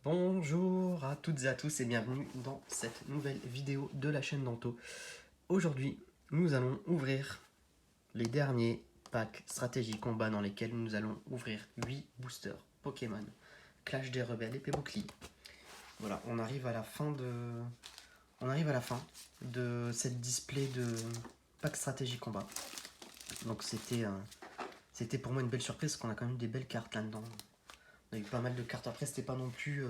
Bonjour à toutes et à tous et bienvenue dans cette nouvelle vidéo de la chaîne Danto. Aujourd'hui, nous allons ouvrir les derniers packs stratégie combat dans lesquels nous allons ouvrir 8 boosters Pokémon Clash des Rebelles épée bouclier. Voilà, on arrive à la fin de cette display de pack stratégie combat. Donc c'était pour moi une belle surprise parce qu'on a quand même des belles cartes là-dedans. On a eu pas mal de cartes. Après, c'était pas non plus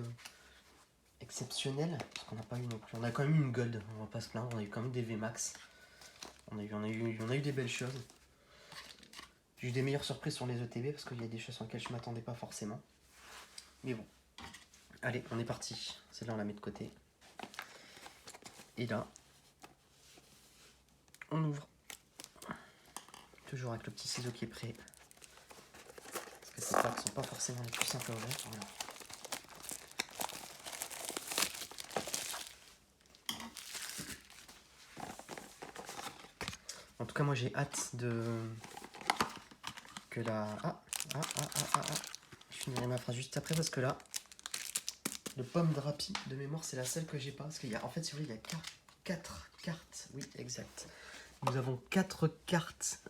exceptionnel, parce qu'on n'a pas eu non plus. On a quand même eu une gold, on va pas se plaindre. On a eu quand même des VMAX. On a eu des belles choses. J'ai eu des meilleures surprises sur les ETB parce qu'il y a des choses sur lesquelles je m'attendais pas forcément. Mais bon. Allez, on est parti. Celle-là, on la met de côté. Et là, on ouvre. Toujours avec le petit ciseau qui est prêt. Parce que ces packs sont pas forcément les plus simples à ouvrir. Voilà. En tout cas, moi j'ai hâte que la... Je finirai ma phrase juste après parce que là, le pomme drapi de mémoire, c'est la seule que j'ai pas. Parce qu'il y a, en fait, si vous voulez, il y a 4 cartes. Oui, exact. Nous avons 4 cartes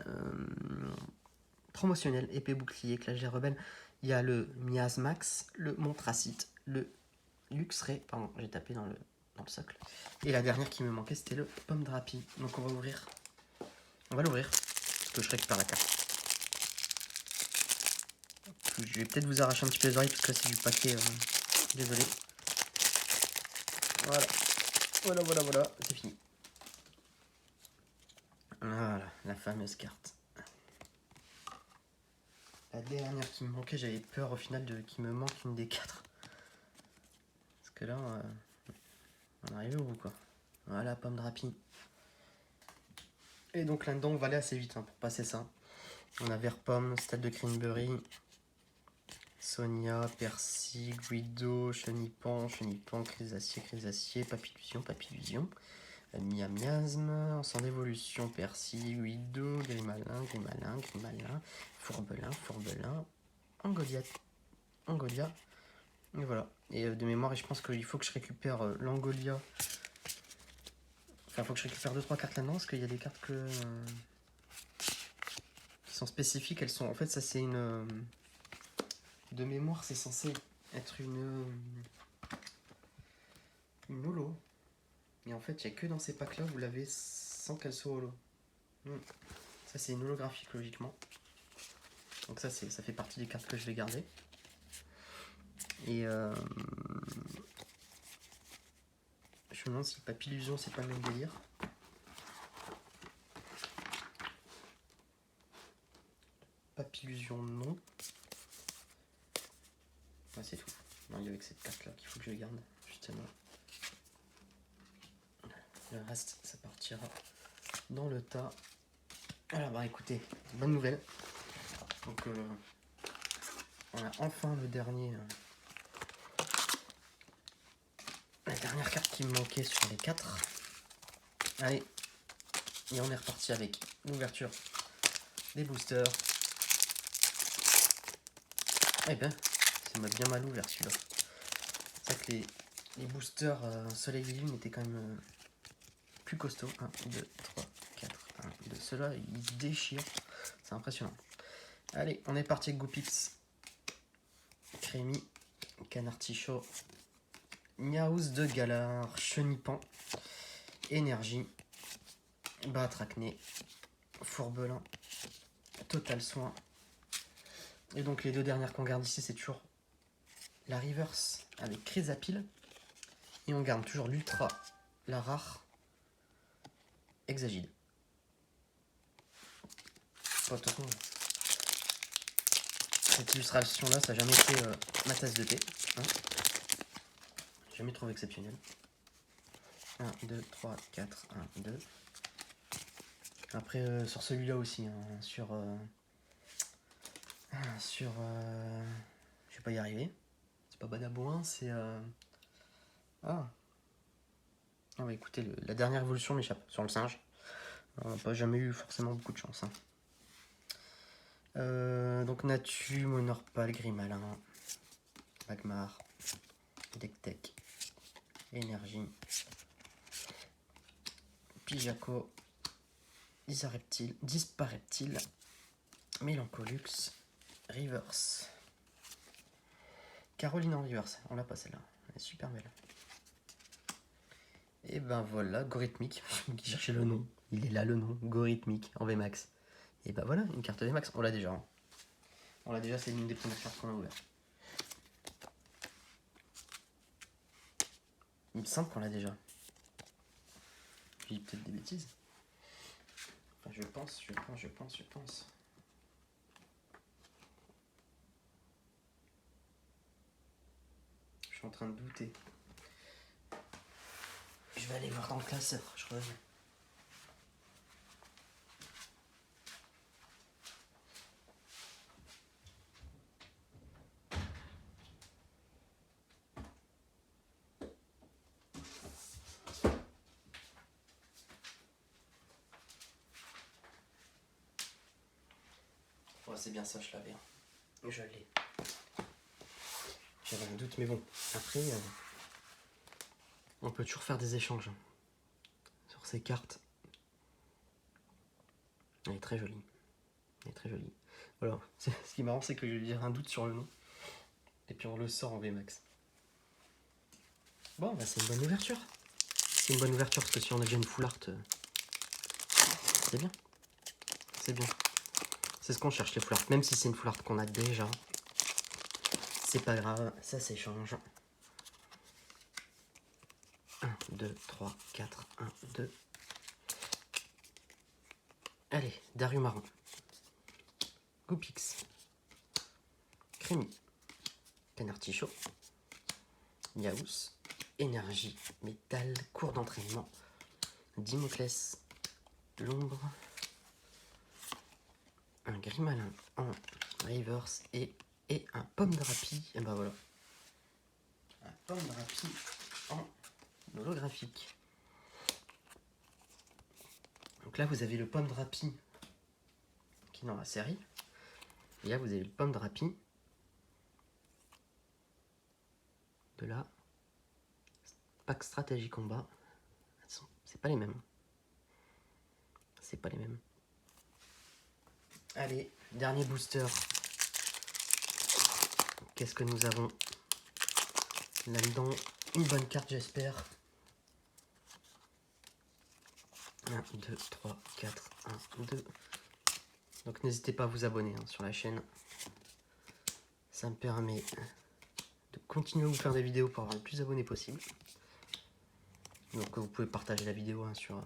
promotionnelles. Épée bouclier, Clash des Rebelles. Il y a le Miasmax, le Montracite, le Luxray. Pardon, j'ai tapé dans le socle. Et la dernière qui me manquait, c'était le pomme drapi. Donc on va ouvrir. On va l'ouvrir. Parce que je récupère la carte. Je vais peut-être vous arracher un petit peu les oreilles parce que là c'est du paquet. Désolé. Voilà. C'est fini. Voilà, la fameuse carte. La dernière qui me manquait, j'avais peur au final qu'il me manque une des 4. Parce que là, on arrive au bout quoi. Voilà, pomme drapi. Et donc là-dedans, on va aller assez vite pour passer ça. On a vert pomme, stade de Cranberry, Sonia, Percy, Guido, Chenipan, Chrysacier, Papillusion, Miasme, sans d'évolution, Percy, Guido, Grimalin, Fourbelin, Angolia. Et voilà. Et de mémoire, je pense qu'il faut que je récupère l'Angolia. Enfin, il faut que je récupère 2-3 cartes là-dedans, parce qu'il y a des cartes qui sont spécifiques. Elles sont... En fait, ça c'est une... De mémoire, c'est censé être une holo. Et en fait, il n'y a que dans ces packs-là, vous l'avez sans qu'elle soit holo. Ça, c'est une holographique, logiquement. Donc ça fait partie des cartes que je vais garder. Et je me demande si Papillusion, c'est pas le même délire. Papillusion, non. Ouais, c'est tout. Non, il y a avec cette carte-là qu'il faut que je garde, justement. Le reste, ça partira dans le tas. Alors, bah écoutez, bonne nouvelle. Donc, on a enfin le dernier... la dernière carte qui me manquait sur les 4. Allez, et on est reparti avec l'ouverture des boosters. Eh ben, ça m'a bien mal ouvert celui-là. C'est vrai que les boosters Soleil et Lune étaient quand même plus costauds. 1, 2, 3, 4, 1, 2. Ceux-là, ils déchirent. C'est impressionnant. Allez, on est parti avec Goupix, Crémy, Canartichaud, Niaouz de Galar, Chenipan, Énergie, Batracné, Fourbelin, Total Soin. Et donc les deux dernières qu'on garde ici, c'est toujours la Reverse avec Chrysapile. Et on garde toujours l'Ultra, la Rare, Exagide. Bon, de toute façon, cette illustration-là, ça n'a jamais été ma tasse de thé. Jamais trouvé exceptionnel. 1, 2, 3, 4, 1, 2. Après, sur celui-là aussi, sur... je vais pas y arriver. C'est pas Badabouin, c'est... Ah bah écoutez, la dernière évolution m'échappe sur le singe. On n'a pas jamais eu forcément beaucoup de chance. Donc Natu, Monorpal, Grimalin, Magmar, Deck Tech, Énergie, Pijaco, Dispareptile, Melancholux, Reverse. Caroline en reverse, on l'a pas celle-là, elle est super belle. Et ben voilà, Gorithmique, qui cherchait le nom, il est là le nom, Gorithmique en VMAX. Et ben voilà, une carte VMAX, on l'a déjà. Hein. On l'a déjà, c'est l'une des premières cartes qu'on a ouvertes. Il me semble qu'on l'a déjà. Je dis peut-être des bêtises. Enfin, je pense. Je suis en train de douter. Je vais aller voir dans le classeur, je reviens. Ouais, c'est bien ça, je l'avais. Je l'ai. J'avais un doute, mais bon. Après, on peut toujours faire des échanges sur ces cartes. Elle est très jolie. Elle est très jolie. Voilà. Ce qui est marrant, c'est que j'ai un doute sur le nom. Et puis on le sort en VMAX. Bon, bah c'est une bonne ouverture. C'est une bonne ouverture parce que si on a déjà une full art, c'est bien. C'est bien. C'est ce qu'on cherche, les full art. Même si c'est une full art qu'on a déjà, c'est pas grave, ça s'échange. 1, 2, 3, 4, 1, 2. Allez, Darumarion. Goupix. Crémy. Canartichaud. Yaous. Énergie. Métal. Cours d'entraînement. Dimoclès. L'ombre. Un Grimalin en reverse et un pomme de rapie. Et ben voilà. Un pomme de rapie en holographique. Donc là, vous avez le pomme de rapie qui est dans la série. Et là, vous avez le pomme de rapie de la pack stratégie combat. C'est pas les mêmes. C'est pas les mêmes. Allez, dernier booster. Qu'est-ce que nous avons là-dedans? Une bonne carte, j'espère. 1, 2, 3, 4, 1, 2. Donc n'hésitez pas à vous abonner hein, sur la chaîne. Ça me permet de continuer à vous faire des vidéos pour avoir le plus d'abonnés possible. Donc vous pouvez partager la vidéo hein, sur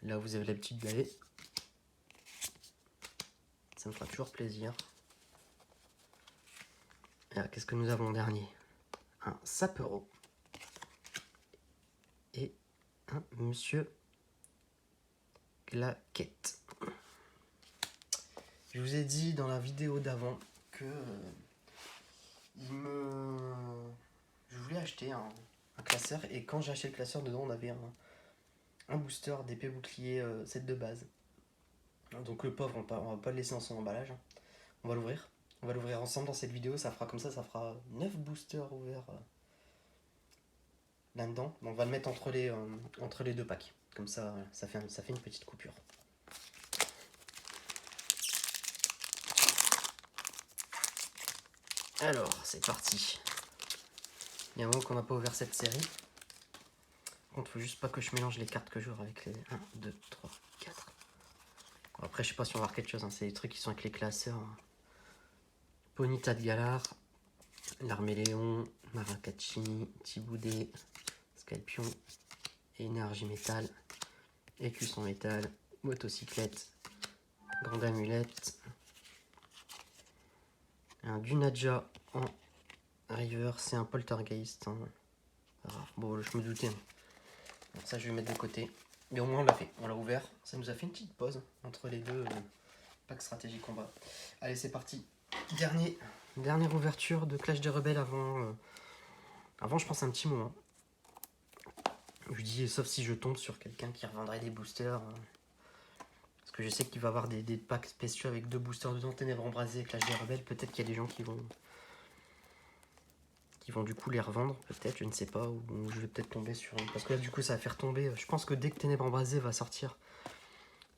là où vous avez l'habitude d'aller. Ça me fera toujours plaisir. Qu'est-ce que nous avons en dernier? Un Sapero et un Monsieur Glaquette. Je vous ai dit dans la vidéo d'avant que je voulais acheter un classeur et quand j'ai acheté le classeur, dedans on avait un booster d'épée bouclier set de base. Donc le pauvre, on va pas le laisser dans son emballage. On va l'ouvrir. On va l'ouvrir ensemble dans cette vidéo. Ça fera comme ça fera 9 boosters ouverts là-dedans. On va le mettre entre les deux packs. Comme ça, ça fait une petite coupure. Alors, c'est parti. Il y a un moment qu'on n'a pas ouvert cette série. Par contre, faut juste pas que je mélange les cartes que j'ouvre avec les 1, 2, 3, 4. Après, je sais pas si on va voir quelque chose. Hein. C'est des trucs qui sont avec les classeurs. Hein. Ponyta de Galar, Larméléon, Maracachini, Tiboudé, Scalpion, Énergie Métal, Écusson Métal, Motocyclette, Grande Amulette, un Dunaja en River, c'est un Poltergeist. Hein. Bon, je me doutais. Hein. Alors ça, je vais mettre de côté. Mais au moins, on l'a fait. On l'a ouvert. Ça nous a fait une petite pause entre les deux packs stratégie combat. Allez, c'est parti. Dernière ouverture de Clash des Rebelles avant, je pense, un petit moment. Je dis, sauf si je tombe sur quelqu'un qui revendrait des boosters. Parce que je sais qu'il va y avoir des packs spéciaux avec 2 boosters dedans, Ténèbres Embrasées et Clash des Rebelles. Peut-être qu'il y a des gens qui vont qui vont du coup les revendre, peut-être, je ne sais pas, ou je vais peut-être tomber sur une... Parce que là, du coup, ça va faire tomber... Je pense que dès que Ténèbres Embrasées va sortir,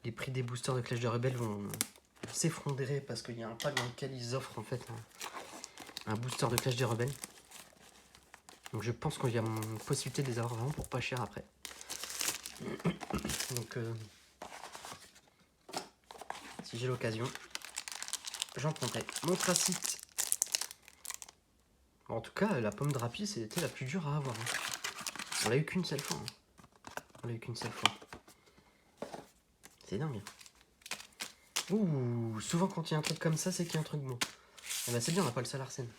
les prix des boosters de Clash des Rebelles vont s'effondrer, parce qu'il y a un pack dans lequel ils offrent, en fait, un booster de Clash des Rebelles. Donc je pense qu'il y a une possibilité de les avoir vraiment pour pas cher après. Donc, si j'ai l'occasion, j'en prendrai. Mon tracite. En tout cas, la pomme de rapis, c'était la plus dure à avoir. On l'a eu qu'une seule fois. On l'a eu qu'une seule fois. C'est dingue. Ouh, souvent quand il y a un truc comme ça, c'est qu'il y a un truc bon. Eh ben c'est bien, on n'a pas le seul Arsène.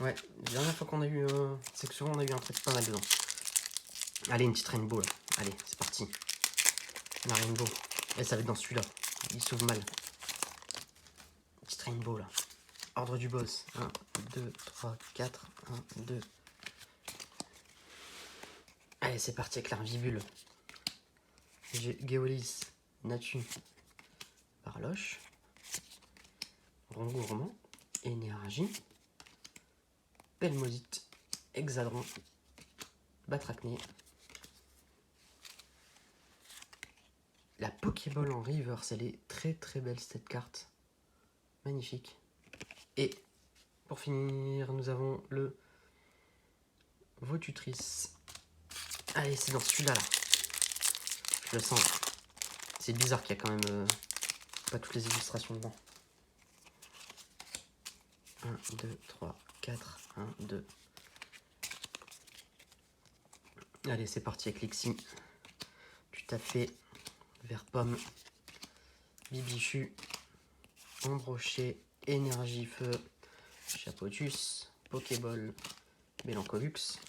Ouais, la dernière fois qu'on a eu... c'est que souvent on a eu un truc pas mal dedans. Allez, une petite rainbow là. Allez, c'est parti. La rainbow. Et ça va être dans celui-là. Il s'ouvre mal. Petite rainbow là. Ordre du boss. 1, 2, 3, 4. 1, 2. Allez, c'est parti avec l'arvibule. J'ai Geolis, Natu, Parloche, Rongourmand, Énergie, Pelmosite, Hexadron, Batracné. La Pokéball en reverse, elle est très très belle cette carte. Magnifique. Et pour finir, nous avons le Votutrice. Allez, c'est dans celui-là là. Je le sens. C'est bizarre qu'il y a quand même pas toutes les illustrations dedans. 1, 2, 3, 4, 1, 2. Allez, c'est parti avec Lixie. Tu t'as fait Vert Pomme, Bibichu, Ombrochet, Énergie Feu, Chapotus, Pokéball, Mélancolux,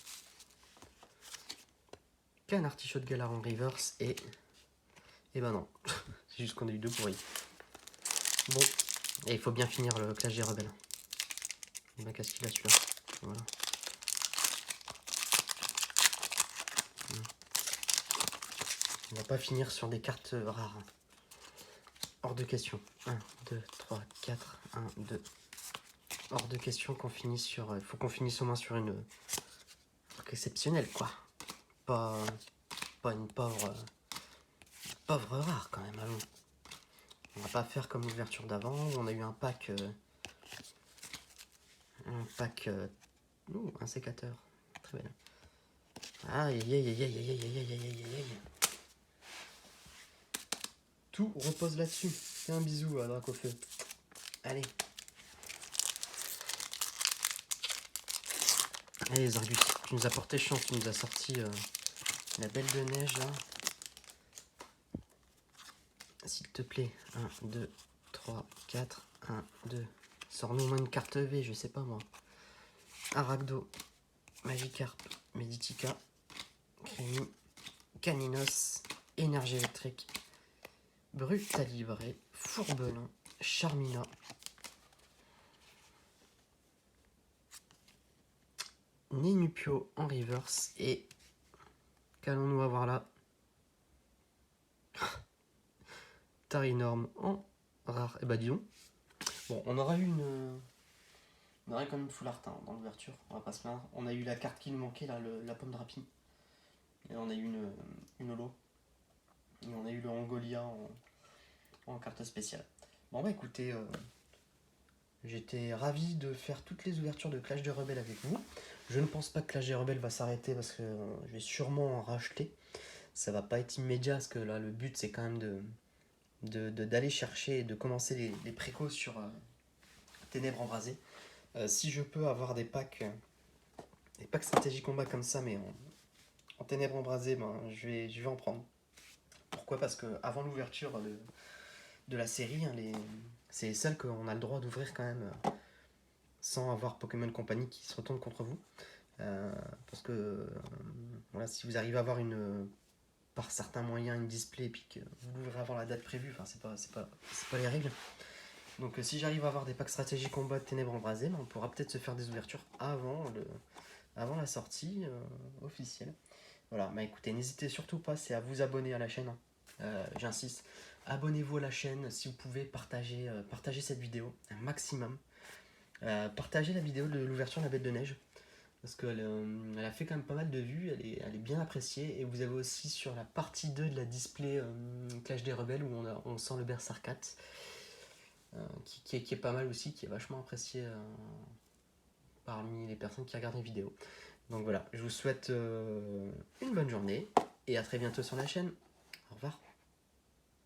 Canartichaut de Galar en reverse et ben non, c'est juste qu'on a eu 2 pourris. Bon, et il faut bien finir le Clash des Rebelles. Il va casser là celui-là. Voilà. On va pas finir sur des cartes rares. Hors de question. 1, 2, 3, 4, 1, 2. Hors de question qu'on finisse sur... Il faut qu'on finisse au moins sur une... truc exceptionnel, quoi. Pas une pauvre... pauvre rare, quand même, allons. On va pas faire comme l'ouverture d'avant, où on a eu un pack... un sécateur. Très belle. Aïe, aïe, aïe, aïe, aïe, aïe, aïe, aïe, aïe, aïe. Tout repose là-dessus. Fais un bisou à Dracofeu. Allez. Allez, Zargus, tu nous as porté chance, tu nous as sorti la belle de neige là. S'il te plaît. 1, 2, 3, 4. 1, 2. Sors-nous au moins une carte V, je sais pas moi. Aragdo, Magikarp, Meditica, Crémy, Caninos, Énergie électrique, Brutalibré, Fourbelon, Charmina, Nénupio en reverse et qu'allons-nous avoir là? Tarinorm en rare. Et bah dis donc. Bon, on aura eu une... On aurait quand même une full art hein, dans l'ouverture, on va pas se plaindre. On a eu la carte qui nous manquait là, la pomme de rapine. Et on a eu une holo. Et on a eu le Angolia en carte spéciale. Bon bah écoutez, j'étais ravi de faire toutes les ouvertures de Clash des Rebelles avec vous. Je ne pense pas que Clash des Rebelles va s'arrêter parce que je vais sûrement en racheter. Ça va pas être immédiat parce que là le but c'est quand même d'aller chercher et de commencer les précos sur Ténèbres Embrasées. Si je peux avoir des packs stratégie combat comme ça mais en Ténèbres Embrasées, ben, je vais en prendre. Pourquoi? Parce que avant l'ouverture de la série, hein, c'est celle qu'on a le droit d'ouvrir quand même sans avoir Pokémon Company qui se retourne contre vous. Parce que voilà, si vous arrivez à avoir par certains moyens une display et puis que vous l'ouvrez avant la date prévue, enfin c'est pas les règles. Donc si j'arrive à avoir des packs stratégie combat de Ténèbres Embrasées, ben, on pourra peut-être se faire des ouvertures avant la sortie officielle. Voilà, bah écoutez, n'hésitez surtout pas, c'est à vous abonner à la chaîne. Partagez la vidéo de l'ouverture de la Bête de Neige. Parce qu'elle elle a fait quand même pas mal de vues, elle est bien appréciée. Et vous avez aussi sur la partie 2 de la display Clash des Rebelles où on sent le Berserk 4, qui est pas mal aussi, qui est vachement apprécié parmi les personnes qui regardent les vidéos. Donc voilà, je vous souhaite une bonne journée et à très bientôt sur la chaîne. Au revoir.